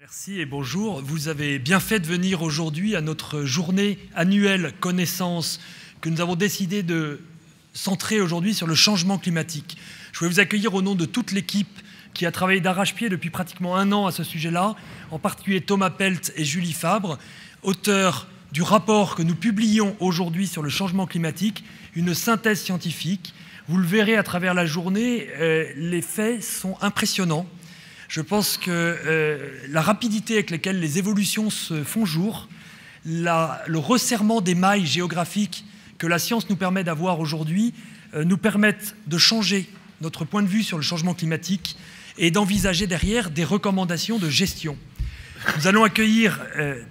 Merci et bonjour. Vous avez bien fait de venir aujourd'hui à notre journée annuelle connaissance que nous avons décidé de centrer aujourd'hui sur le changement climatique. Je voulais vous accueillir au nom de toute l'équipe qui a travaillé d'arrache-pied depuis pratiquement un an à ce sujet-là, en particulier Thomas Pelt et Julie Fabre, auteurs du rapport que nous publions aujourd'hui sur le changement climatique, une synthèse scientifique. Vous le verrez à travers la journée, les faits sont impressionnants. Je pense que la rapidité avec laquelle les évolutions se font jour, le resserrement des mailles géographiques que la science nous permet d'avoir aujourd'hui, nous permettent de changer notre point de vue sur le changement climatique et d'envisager derrière des recommandations de gestion. Nous allons accueillir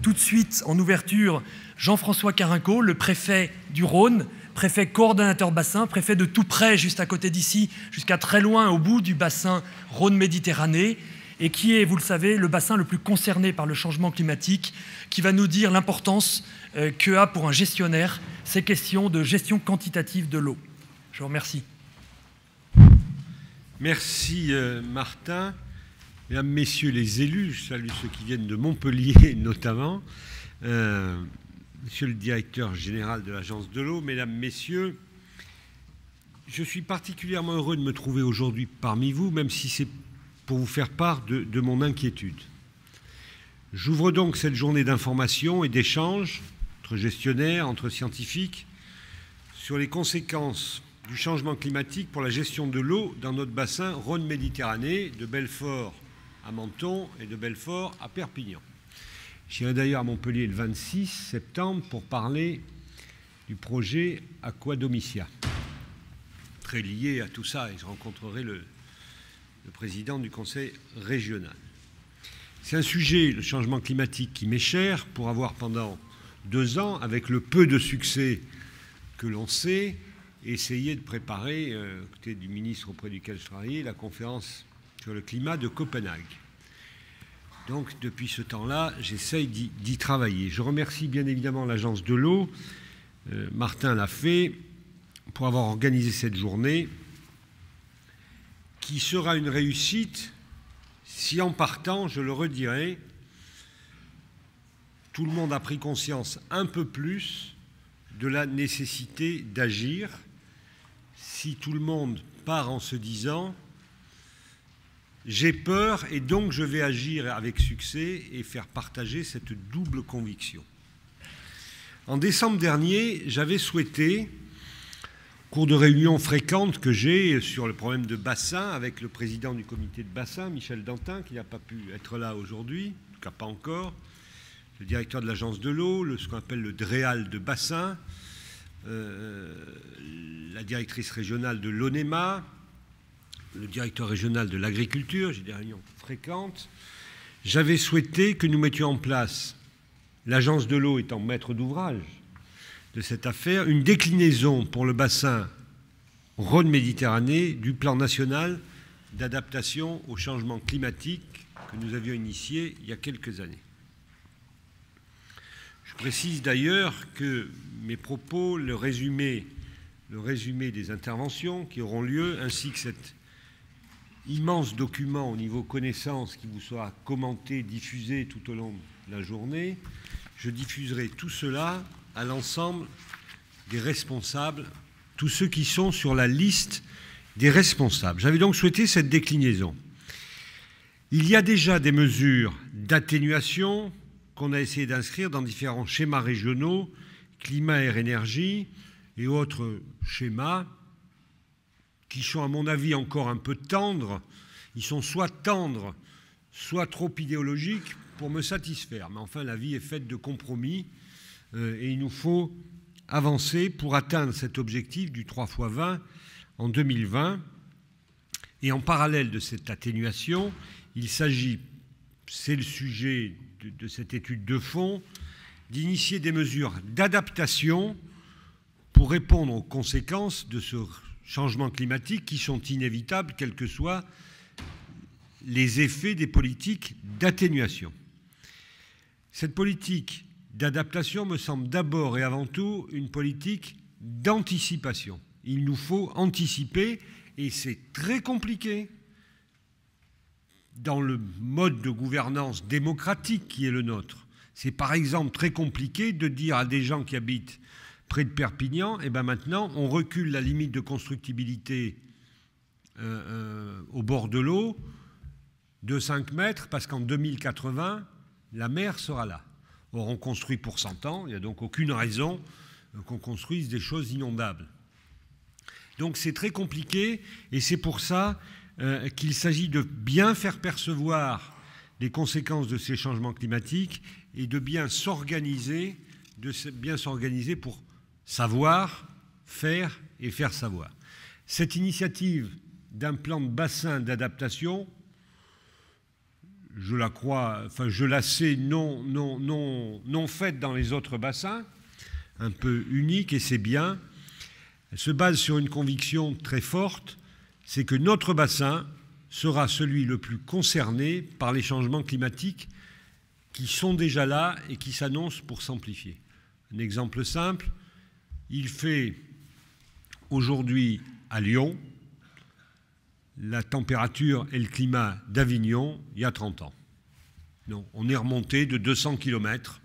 tout de suite en ouverture Jean-François Carinco, le préfet du Rhône, préfet coordonnateur bassin, préfet de tout près, juste à côté d'ici, jusqu'à très loin, au bout du bassin Rhône-Méditerranée, et qui est, vous le savez, le bassin le plus concerné par le changement climatique, qui va nous dire l'importance que a pour un gestionnaire ces questions de gestion quantitative de l'eau. Je vous remercie. Merci Martin. Mesdames, Messieurs les élus, je salue ceux qui viennent de Montpellier notamment, Monsieur le directeur général de l'Agence de l'eau, Mesdames, Messieurs, je suis particulièrement heureux de me trouver aujourd'hui parmi vous, même si c'est pour vous faire part de mon inquiétude. J'ouvre donc cette journée d'information et d'échange entre gestionnaires, entre scientifiques, sur les conséquences du changement climatique pour la gestion de l'eau dans notre bassin Rhône-Méditerranée, de Belfort à Menton et de Belfort à Perpignan. J'irai d'ailleurs à Montpellier le 26 septembre pour parler du projet Aquadomitia, très lié à tout ça, et je rencontrerai le président du conseil régional. C'est un sujet, le changement climatique, qui m'est cher, pour avoir pendant 2 ans, avec le peu de succès que l'on sait, essayé de préparer, aux côtés du ministre auprès duquel je travaillais, la conférence sur le climat de Copenhague. Donc, depuis ce temps-là, j'essaye d'y travailler. Je remercie bien évidemment l'Agence de l'eau, Martin l'a fait, pour avoir organisé cette journée, qui sera une réussite si en partant, je le redirai, tout le monde a pris conscience un peu plus de la nécessité d'agir, si tout le monde part en se disant « j'ai peur et donc je vais agir avec succès » et faire partager cette double conviction. En décembre dernier, j'avais souhaité, au cours de réunions fréquentes que j'ai sur le problème de bassin avec le président du comité de bassin, Michel Dantin, qui n'a pas pu être là aujourd'hui, en tout cas pas encore, le directeur de l'Agence de l'eau, ce qu'on appelle le DREAL de bassin, la directrice régionale de l'ONEMA, le directeur régional de l'agriculture, j'ai des réunions fréquentes. J'avais souhaité que nous mettions en place, l'Agence de l'eau étant maître d'ouvrage de cette affaire, une déclinaison pour le bassin Rhône-Méditerranée du plan national d'adaptation au changement climatique que nous avions initié il y a quelques années. Je précise d'ailleurs que mes propos, le résumé des interventions qui auront lieu, ainsi que cet immense document au niveau connaissance qui vous sera commenté, diffusé tout au long de la journée, je diffuserai tout cela à l'ensemble des responsables, tous ceux qui sont sur la liste des responsables. J'avais donc souhaité cette déclinaison. Il y a déjà des mesures d'atténuation qu'on a essayé d'inscrire dans différents schémas régionaux, climat, air, énergie et autres schémas qui sont à mon avis encore un peu tendres. Ils sont soit tendres, soit trop idéologiques pour me satisfaire. Mais enfin, la vie est faite de compromis et il nous faut avancer pour atteindre cet objectif du 3 x 20 en 2020. Et en parallèle de cette atténuation, il s'agit, c'est le sujet de cette étude de fond, d'initier des mesures d'adaptation pour répondre aux conséquences de ce changement climatique qui sont inévitables, quels que soient les effets des politiques d'atténuation. Cette politique d'adaptation me semble d'abord et avant tout une politique d'anticipation. Il nous faut anticiper, et c'est très compliqué dans le mode de gouvernance démocratique qui est le nôtre. C'est par exemple très compliqué de dire à des gens qui habitent près de Perpignan, eh bien maintenant on recule la limite de constructibilité au bord de l'eau de 5 mètres parce qu'en 2080, la mer sera là. Or on construit pour 100 ans, il n'y a donc aucune raison qu'on construise des choses inondables. Donc c'est très compliqué et c'est pour ça qu'il s'agit de bien faire percevoir les conséquences de ces changements climatiques et de bien s'organiser pour savoir, faire et faire savoir. Cette initiative d'un plan de bassin d'adaptation, je la sais non faite dans les autres bassins, un peu unique, et c'est bien. Elle se base sur une conviction très forte, c'est que notre bassin sera celui le plus concerné par les changements climatiques qui sont déjà là et qui s'annoncent pour s'amplifier. Un exemple simple, il fait aujourd'hui à Lyon la température et le climat d'Avignon il y a 30 ans. Non, on est remonté de 200 km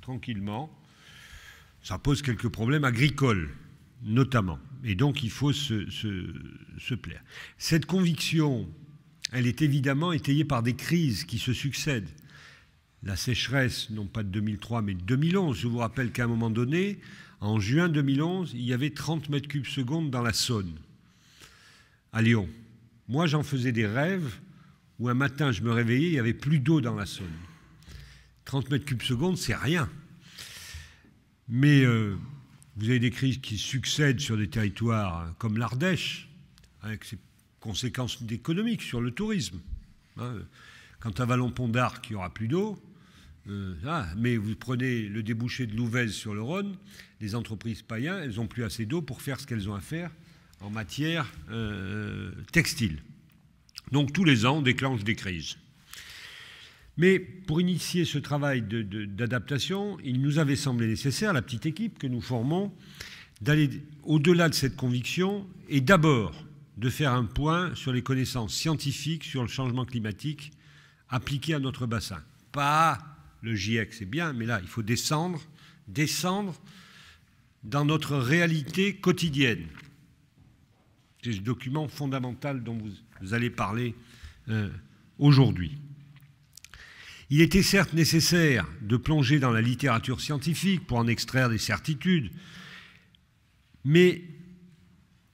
tranquillement. Ça pose quelques problèmes agricoles, notamment. Et donc, il faut se plaire. Cette conviction, elle est évidemment étayée par des crises qui se succèdent. La sécheresse, non pas de 2003, mais de 2011. Je vous rappelle qu'à un moment donné, en juin 2011, il y avait 30 mètres cubes secondes dans la Saône, à Lyon. Moi, j'en faisais des rêves où un matin, je me réveillais, il n'y avait plus d'eau dans la Saône. 30 mètres cubes secondes, c'est rien. Mais vous avez des crises qui succèdent sur des territoires comme l'Ardèche, avec ses conséquences économiques sur le tourisme. Quant à Vallon-Pont d'Arc, il n'y aura plus d'eau. Mais vous prenez le débouché de Louvèze sur le Rhône, les entreprises païennes, elles n'ont plus assez d'eau pour faire ce qu'elles ont à faire en matière textile. Donc tous les ans, on déclenche des crises. Mais pour initier ce travail d'adaptation, il nous avait semblé nécessaire, la petite équipe que nous formons, d'aller au-delà de cette conviction et d'abord de faire un point sur les connaissances scientifiques sur le changement climatique appliquées à notre bassin. Pas le GIEC, c'est bien, mais là, il faut descendre dans notre réalité quotidienne. C'est ce document fondamental dont vous allez parler aujourd'hui. Il était certes nécessaire de plonger dans la littérature scientifique pour en extraire des certitudes, mais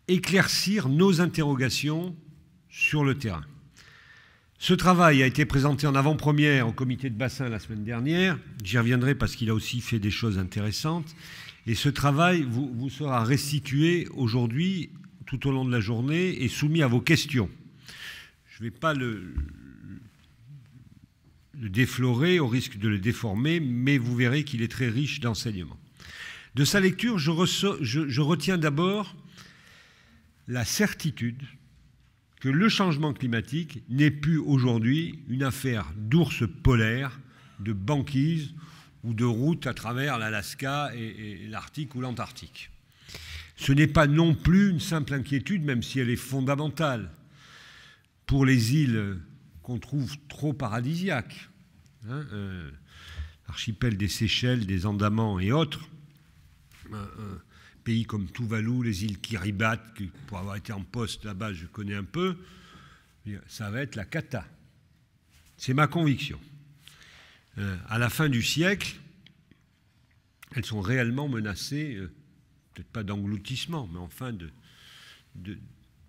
éclaircir nos interrogations sur le terrain. Ce travail a été présenté en avant-première au comité de bassin la semaine dernière. J'y reviendrai parce qu'il a aussi fait des choses intéressantes. Et ce travail vous sera restitué aujourd'hui, tout au long de la journée, et soumis à vos questions. Je ne vais pas le déflorer au risque de le déformer, mais vous verrez qu'il est très riche d'enseignements. De sa lecture, je retiens d'abord la certitude que le changement climatique n'est plus aujourd'hui une affaire d'ours polaires, de banquise ou de route à travers l'Alaska et l'Arctique ou l'Antarctique. Ce n'est pas non plus une simple inquiétude, même si elle est fondamentale, pour les îles qu'on trouve trop paradisiaques, l'archipel des Seychelles, des Andamans et autres, pays comme Tuvalu, les îles Kiribati, pour avoir été en poste là-bas, je connais un peu, ça va être la cata. C'est ma conviction. À la fin du siècle, elles sont réellement menacées, peut-être pas d'engloutissement, mais enfin de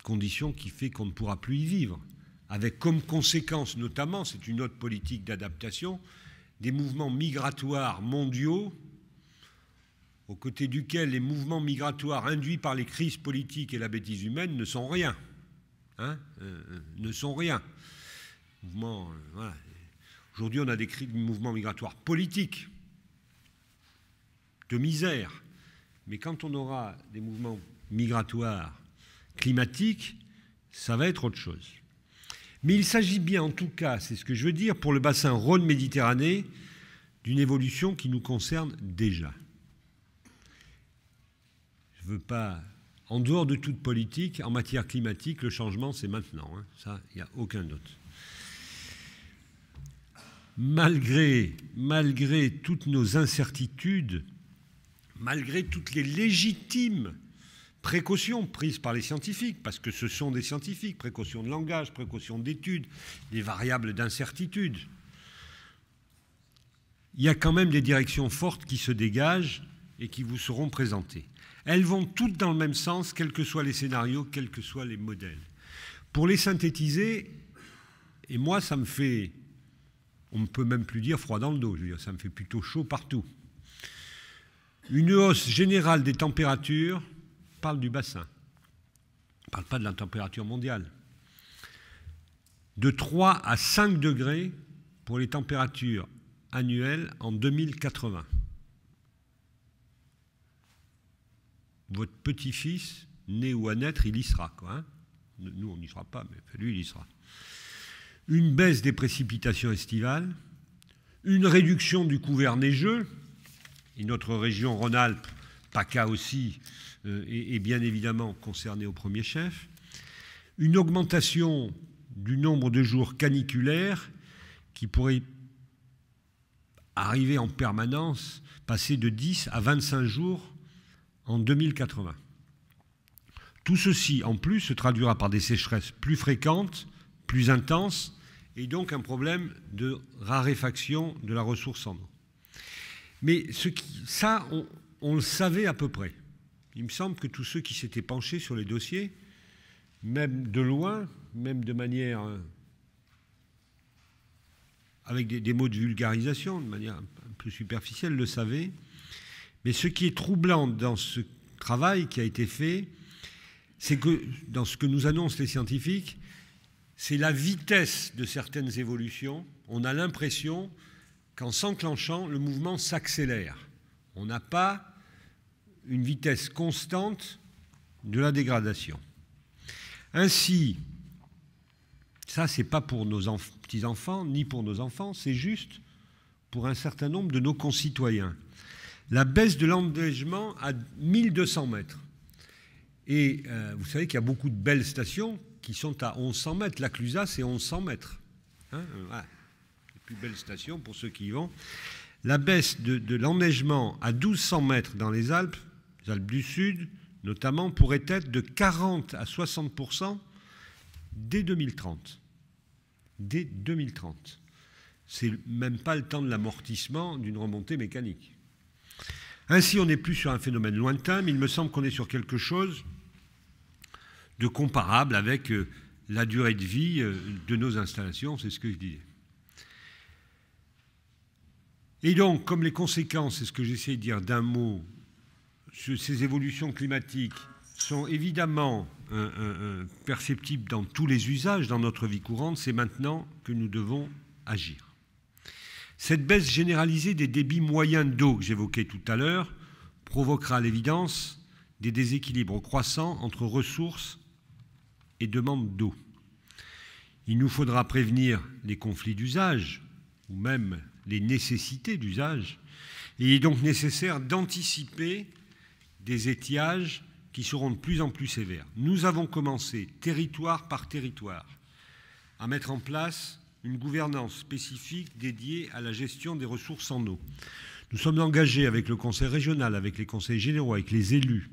conditions qui fait qu'on ne pourra plus y vivre, avec comme conséquence notamment, c'est une autre politique d'adaptation, des mouvements migratoires mondiaux aux côtés duquel les mouvements migratoires induits par les crises politiques et la bêtise humaine ne sont rien. Ne sont rien. Voilà. Aujourd'hui, on a des mouvements migratoires politiques, de misère. Mais quand on aura des mouvements migratoires climatiques, ça va être autre chose. Mais il s'agit bien, en tout cas, c'est ce que je veux dire, pour le bassin Rhône-Méditerranée, d'une évolution qui nous concerne déjà. Je ne veux pas, en dehors de toute politique, en matière climatique, le changement, c'est maintenant. Ça, il n'y a aucun doute. malgré toutes nos incertitudes, malgré toutes les légitimes précautions prises par les scientifiques, parce que ce sont des scientifiques, précautions de langage, précautions d'études, des variables d'incertitude, il y a quand même des directions fortes qui se dégagent et qui vous seront présentées. Elles vont toutes dans le même sens, quels que soient les scénarios, quels que soient les modèles. Pour les synthétiser, et moi ça me fait, on ne peut même plus dire froid dans le dos, je veux dire, ça me fait plutôt chaud partout. Une hausse générale des températures, on parle du bassin, on ne parle pas de la température mondiale, de 3 à 5 degrés pour les températures annuelles en 2080. Votre petit-fils, né ou à naître, il y sera, quoi, hein. Nous, on n'y sera pas, mais lui, il y sera. Une baisse des précipitations estivales, une réduction du couvert neigeux, et notre région Rhône-Alpes, PACA aussi, est bien évidemment concernée au premier chef, une augmentation du nombre de jours caniculaires qui pourrait arriver en permanence, passer de 10 à 25 jours en 2080. Tout ceci, en plus, se traduira par des sécheresses plus fréquentes, plus intenses, et donc un problème de raréfaction de la ressource en eau. Mais ça, on le savait à peu près. Il me semble que tous ceux qui s'étaient penchés sur les dossiers, même de loin, même de manière avec des mots de vulgarisation, de manière un peu superficielle, le savaient. Mais ce qui est troublant dans ce travail qui a été fait, c'est que dans ce que nous annoncent les scientifiques, c'est la vitesse de certaines évolutions. On a l'impression qu'en s'enclenchant, le mouvement s'accélère. On n'a pas une vitesse constante de la dégradation. Ainsi, ça, ce n'est pas pour nos petits-enfants, ni pour nos enfants, c'est juste pour un certain nombre de nos concitoyens. La baisse de l'enneigement à 1200 mètres. Et vous savez qu'il y a beaucoup de belles stations qui sont à 1100 mètres. La Clusaz, c'est 1100 mètres. Hein, voilà. Les plus belles stations pour ceux qui y vont. La baisse de l'enneigement à 1200 mètres dans les Alpes du Sud, notamment, pourrait être de 40 à 60% dès 2030. Dès 2030. C'est même pas le temps de l'amortissement d'une remontée mécanique. Ainsi, on n'est plus sur un phénomène lointain, mais il me semble qu'on est sur quelque chose de comparable avec la durée de vie de nos installations, c'est ce que je disais. Et donc, comme les conséquences, c'est ce que j'essaie de dire d'un mot, ces évolutions climatiques sont évidemment perceptibles dans tous les usages, dans notre vie courante, c'est maintenant que nous devons agir. Cette baisse généralisée des débits moyens d'eau que j'évoquais tout à l'heure provoquera à l'évidence des déséquilibres croissants entre ressources et demande d'eau. Il nous faudra prévenir les conflits d'usage ou même les nécessités d'usage. Et il est donc nécessaire d'anticiper des étiages qui seront de plus en plus sévères. Nous avons commencé, territoire par territoire, à mettre en place une gouvernance spécifique dédiée à la gestion des ressources en eau. Nous sommes engagés avec le Conseil régional, avec les conseils généraux, avec les élus,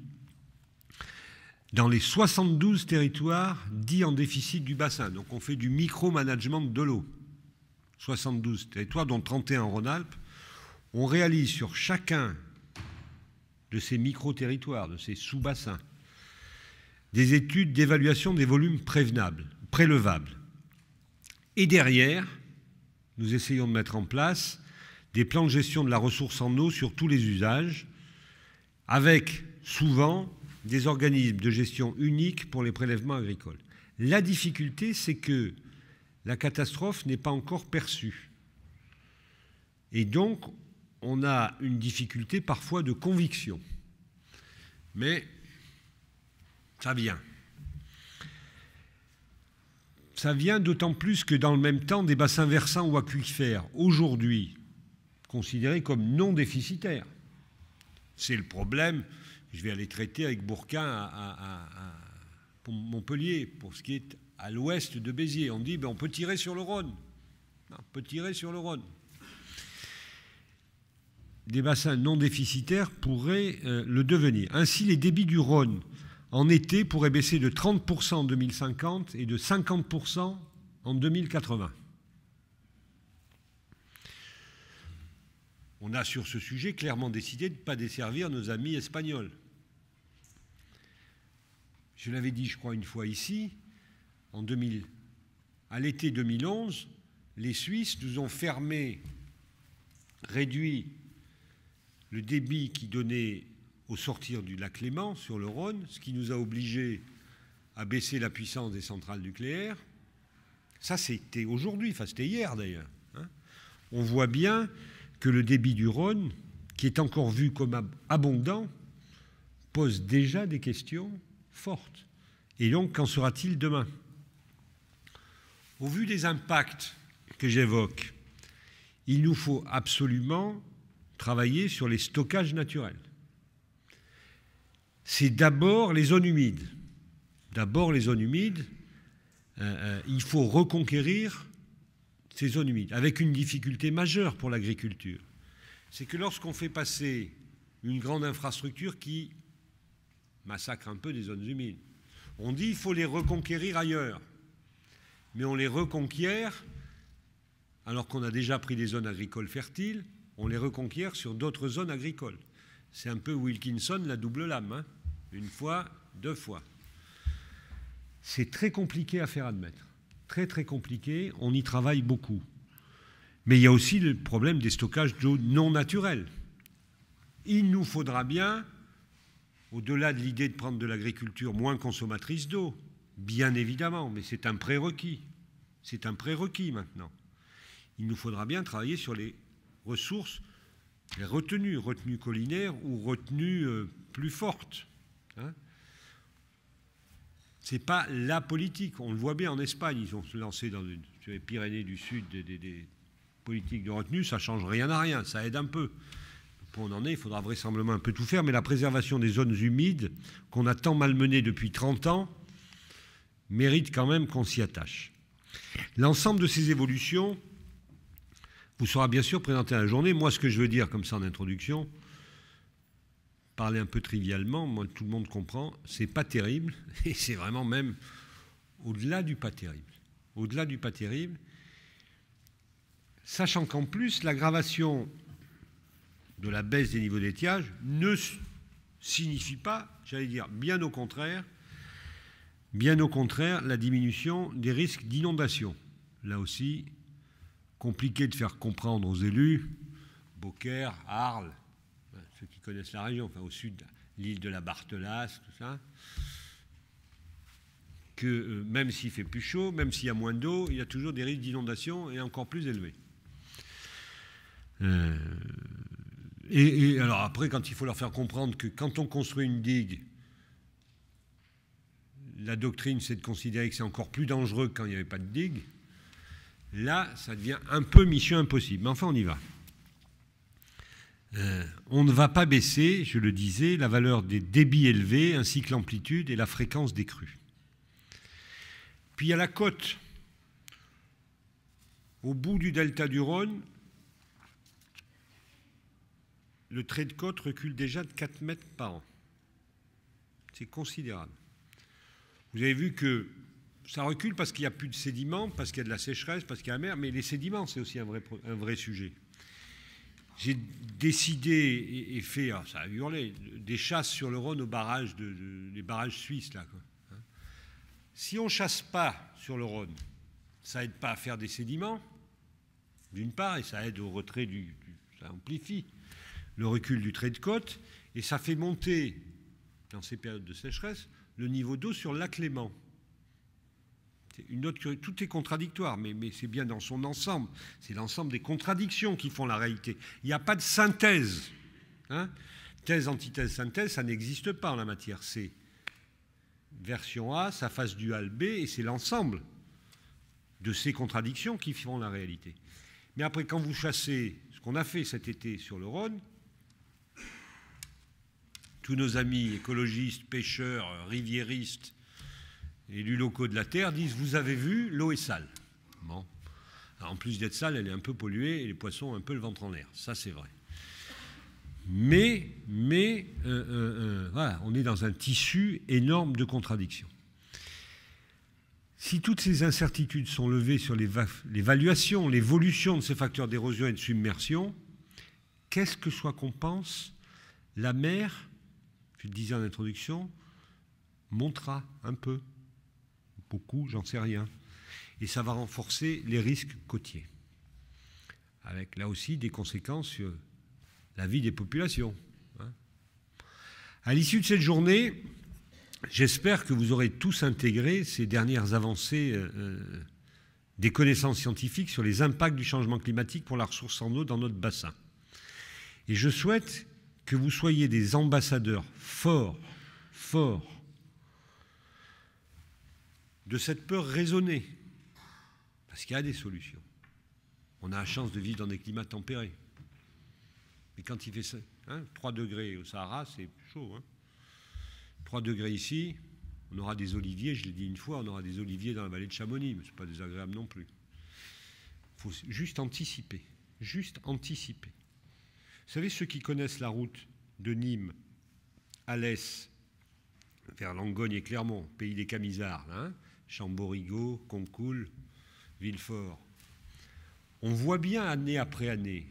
dans les 72 territoires dits en déficit du bassin. Donc on fait du micro-management de l'eau. 72 territoires, dont 31 en Rhône-Alpes. On réalise sur chacun de ces micro-territoires, de ces sous-bassins, des études d'évaluation des volumes prélevables. Et derrière, nous essayons de mettre en place des plans de gestion de la ressource en eau sur tous les usages, avec souvent des organismes de gestion uniques pour les prélèvements agricoles. La difficulté, c'est que la catastrophe n'est pas encore perçue. Et donc, on a une difficulté parfois de conviction. Mais ça vient. Ça vient d'autant plus que dans le même temps, des bassins versants ou aquifères, aujourd'hui considérés comme non déficitaires. C'est le problème, je vais aller traiter avec Bourquin pour Montpellier, pour ce qui est à l'ouest de Béziers. On dit on peut tirer sur le Rhône. On peut tirer sur le Rhône. Des bassins non déficitaires pourraient le devenir. Ainsi, les débits du Rhône en été pourraient baisser de 30% en 2050 et de 50% en 2080. On a sur ce sujet clairement décidé de ne pas desservir nos amis espagnols. Je l'avais dit, je crois, une fois ici, à l'été 2011, les Suisses nous ont réduit le débit qui donnait au sortir du lac Léman sur le Rhône, ce qui nous a obligés à baisser la puissance des centrales nucléaires. Ça, c'était aujourd'hui, enfin c'était hier d'ailleurs. Hein. On voit bien que le débit du Rhône, qui est encore vu comme abondant, pose déjà des questions fortes. Et donc, qu'en sera-t-il demain? Au vu des impacts que j'évoque, il nous faut absolument travailler sur les stockages naturels. C'est d'abord les zones humides. D'abord les zones humides, il faut reconquérir ces zones humides, avec une difficulté majeure pour l'agriculture. C'est que lorsqu'on fait passer une grande infrastructure qui massacre un peu des zones humides, on dit qu'il faut les reconquérir ailleurs. Mais on les reconquiert, alors qu'on a déjà pris des zones agricoles fertiles, on les reconquiert sur d'autres zones agricoles. C'est un peu Wilkinson, la double lame, hein. Une fois, deux fois. C'est très compliqué à faire admettre. Très, très compliqué. On y travaille beaucoup. Mais il y a aussi le problème des stockages d'eau non naturels. Il nous faudra bien, au-delà de l'idée de prendre de l'agriculture moins consommatrice d'eau, bien évidemment, mais c'est un prérequis. C'est un prérequis maintenant. Il nous faudra bien travailler sur les ressources, les retenues collinaires ou retenues plus fortes. Hein. Ce n'est pas la politique. On le voit bien en Espagne. Ils ont se lancé sur les Pyrénées du Sud des politiques de retenue. Ça ne change rien à rien. Ça aide un peu. Pour on en est, il faudra vraisemblablement un peu tout faire. Mais la préservation des zones humides, qu'on a tant malmenées depuis 30 ans, mérite quand même qu'on s'y attache. L'ensemble de ces évolutions vous sera bien sûr présenté à la journée. Moi, ce que je veux dire comme ça en introduction, parler un peu trivialement, moi, tout le monde comprend, c'est pas terrible, et c'est vraiment même au-delà du pas terrible. Au-delà du pas terrible, sachant qu'en plus, l'aggravation de la baisse des niveaux d'étiage ne signifie pas, j'allais dire, bien au contraire, la diminution des risques d'inondation. Là aussi, compliqué de faire comprendre aux élus, Beaucaire, Arles, ceux qui connaissent la région, enfin au sud, l'île de la Barthelasse, tout ça, que même s'il fait plus chaud, même s'il y a moins d'eau, il y a toujours des risques d'inondation et encore plus élevés. Et alors après, quand il faut leur faire comprendre que quand on construit une digue, la doctrine, c'est de considérer que c'est encore plus dangereux que quand il n'y avait pas de digue, là, ça devient un peu mission impossible. Mais enfin, on y va. On ne va pas baisser, je le disais, la valeur des débits élevés, ainsi que l'amplitude et la fréquence des crues. Puis il y a la côte. Au bout du delta du Rhône, le trait de côte recule déjà de 4 mètres par an. C'est considérable. Vous avez vu que ça recule parce qu'il n'y a plus de sédiments, parce qu'il y a de la sécheresse, parce qu'il y a la mer, mais les sédiments, c'est aussi un vrai sujet. J'ai décidé et fait, alors ça a hurlé, des chasses sur le Rhône aux barrages, les barrages suisses, là, quoi. Si on ne chasse pas sur le Rhône, ça n'aide pas à faire des sédiments, d'une part, et ça aide au retrait ça amplifie le recul du trait de côte, et ça fait monter, dans ces périodes de sécheresse, le niveau d'eau sur le lac Léman. Tout est contradictoire, mais c'est bien dans son ensemble. C'est l'ensemble des contradictions qui font la réalité. Il n'y a pas de synthèse. Hein. Thèse, antithèse, synthèse, ça n'existe pas en la matière. C'est version A, sa face duale B, et c'est l'ensemble de ces contradictions qui font la réalité. Mais après, quand vous chassez, ce qu'on a fait cet été sur le Rhône, tous nos amis écologistes, pêcheurs, riviéristes, élus locaux de la Terre disent « Vous avez vu, l'eau est sale. » Bon. Alors, en plus d'être sale, elle est un peu polluée et les poissons ont un peu le ventre en l'air. Ça, c'est vrai. Mais voilà, on est dans un tissu énorme de contradictions. Si toutes ces incertitudes sont levées sur l'évaluation, l'évolution de ces facteurs d'érosion et de submersion, qu'est-ce que soit qu'on pense, la mer, je le disais en introduction, montera un peu, beaucoup, j'en sais rien. Et ça va renforcer les risques côtiers, avec là aussi des conséquences sur la vie des populations. À l'issue de cette journée, j'espère que vous aurez tous intégré ces dernières avancées des connaissances scientifiques sur les impacts du changement climatique pour la ressource en eau dans notre bassin. Et je souhaite que vous soyez des ambassadeurs forts de cette peur raisonnée, parce qu'il y a des solutions. On a la chance de vivre dans des climats tempérés. Mais quand il fait 3 degrés au Sahara, c'est chaud. 3 degrés ici, on aura des oliviers, je l'ai dit une fois, on aura des oliviers dans la vallée de Chamonix, mais ce n'est pas désagréable non plus. Il faut juste anticiper. Juste anticiper. Vous savez, ceux qui connaissent la route de Nîmes à l'est, vers Langogne et Clermont, pays des Camisards, Chamborigo, Concoul, Villefort, on voit bien année après année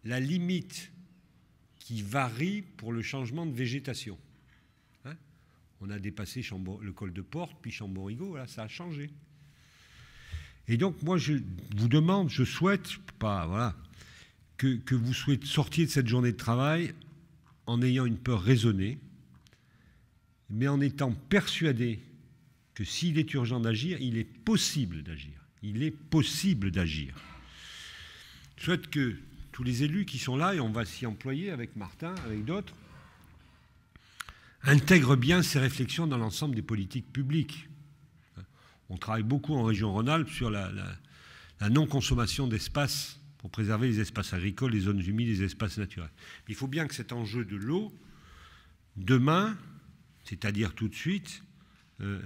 la limite qui varie pour le changement de végétation. On a dépassé le col de Porte, puis Chamborigo, voilà, ça a changé. Et donc, moi, je vous demande, je souhaite, que vous sortiez de cette journée de travail en ayant une peur raisonnée, mais en étant persuadé que s'il est urgent d'agir, il est possible d'agir. Il est possible d'agir. Je souhaite que tous les élus qui sont là, et on va s'y employer avec Martin, avec d'autres, intègrent bien ces réflexions dans l'ensemble des politiques publiques. On travaille beaucoup en région Rhône-Alpes sur la non-consommation d'espace pour préserver les espaces agricoles, les zones humides, les espaces naturels. Mais il faut bien que cet enjeu de l'eau, demain, c'est-à-dire tout de suite,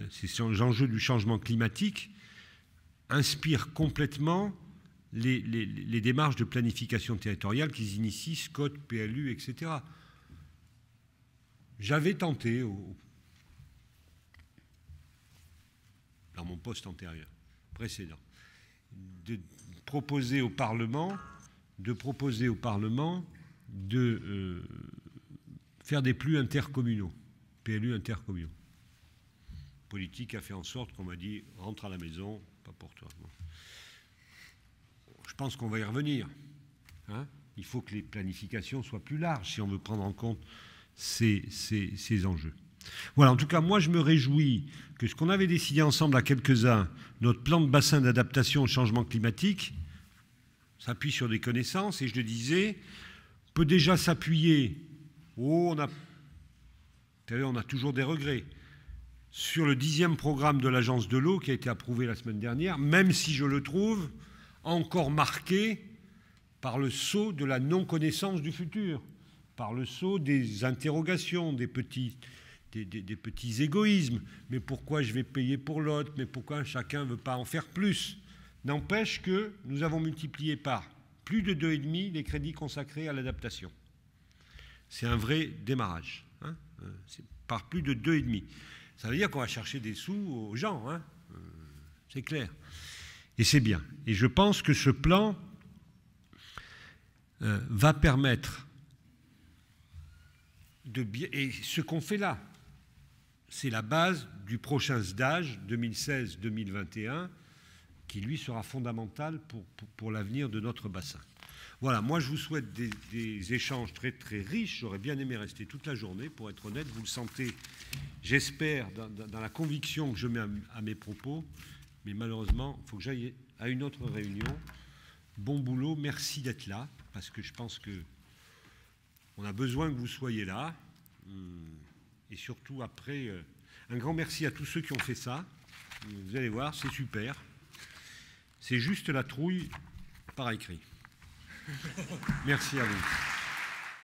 ces enjeux du changement climatique, inspirent complètement les démarches de planification territoriale qu'ils initient, SCOT, PLU, etc. J'avais tenté, dans mon poste antérieur, précédent, de proposer au Parlement de faire des PLU intercommunaux, PLU intercommunaux. Politique a fait en sorte qu'on m'a dit « rentre à la maison, pas pour toi ». Je pense qu'on va y revenir. Il faut que les planifications soient plus larges si on veut prendre en compte ces enjeux. Voilà, en tout cas, moi, je me réjouis que ce qu'on avait décidé ensemble à quelques-uns, notre plan de bassin d'adaptation au changement climatique, s'appuie sur des connaissances, et je le disais, peut déjà s'appuyer, on a toujours des regrets, sur le 10e programme de l'Agence de l'eau qui a été approuvé la semaine dernière, même si je le trouve encore marqué par le sceau de la non-connaissance du futur, par le sceau des interrogations, des petits égoïsmes. Mais pourquoi je vais payer pour l'autre? Mais pourquoi chacun ne veut pas en faire plus? N'empêche que nous avons multiplié par plus de 2,5 les crédits consacrés à l'adaptation. C'est un vrai démarrage. C'est par plus de 2,5. Ça veut dire qu'on va chercher des sous aux gens. C'est clair. Et c'est bien. Et je pense que ce plan va permettre de bien... Et ce qu'on fait là, c'est la base du prochain SDAGE 2016-2021 qui, lui, sera fondamental pour l'avenir de notre bassin. Voilà, moi, je vous souhaite des échanges très, très riches. J'aurais bien aimé rester toute la journée, pour être honnête. Vous le sentez, j'espère, dans la conviction que je mets à mes propos. Mais malheureusement, il faut que j'aille à une autre réunion. Bon boulot, merci d'être là, parce que je pense qu'on a besoin que vous soyez là. Et surtout, après, un grand merci à tous ceux qui ont fait ça. Vous allez voir, c'est super. C'est juste la trouille par écrit. Merci à vous.